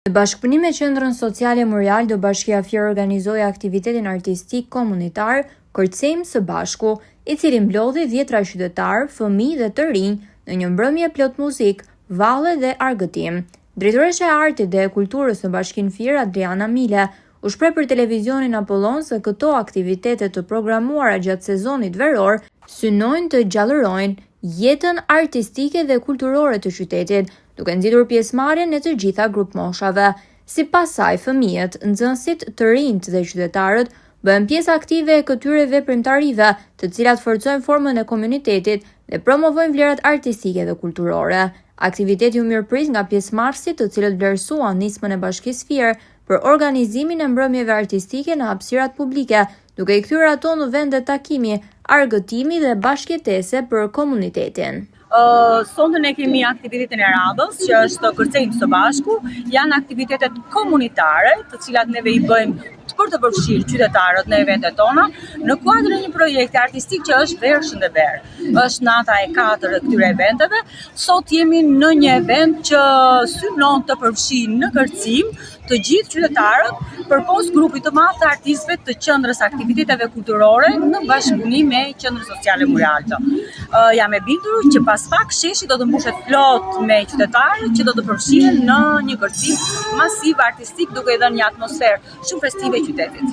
Në bashkëpunim me Qendrën Sociale Morial do Bashkia Fier organizoi aktivitetin artistik komunitar Kërcejmë së bashku, i cili mblodhi 10 qytetarë, fëmijë dhe të rinj në një mbrëmje plot muzikë, valle dhe argëtim. Drejtoresha e Artit dhe e Kulturës në Bashkinë Fier, Adriana Mile, u shpreh për televizionin Apollon se këto aktivitete të programuara gjatë sezonit veror synojnë të gjallërojnë jetën artistike dhe kulturore të qytetit, duke nxitur pjesëmarrjen e të gjitha grup moshave. Sipas saj, fëmijët, nxënësit, të rinjt dhe qytetarët bëhen pjesë aktive e këtyre veprimtarive, të cilat forcojnë formën e komunitetit dhe promovojnë vlerat artistike dhe kulturore. Aktiviteti u mirëpris nga pjesëmarrësit, të cilët vlerësuan nismën e Bashkisë Fier për organizimin e mbrëmjeve artistike në hapësirat publike, duke i kthyer ato në vende takimi, argëtimi dhe bashkëjetese për komunitetin. Sonte ne kemi aktivitetin e radhës, që është Kërcejmë së bashku, janë aktivitetet komunitare, të cilat neve i bëjmë për të përfshirë qytetarët në eventet tona, në kuadrin e një projekti artistik që është Verë Shëndever. Është nata e 4 e këtyre eventeve. Sot jemi në një event që synon të përfshijë në kërcim të gjithë qytetarët përpos grupit të madh të artistëve të Qendrës Aktiviteteve Kulturore në bashkëpunim me Qendrën Sociale Morial. Jam e bindur që pas pak sheshi do të mbushet plot me qytetarë që do të përfshihen në një kërcim masiv artistik, duke i dhënë një atmosferë shumë festive qytetit.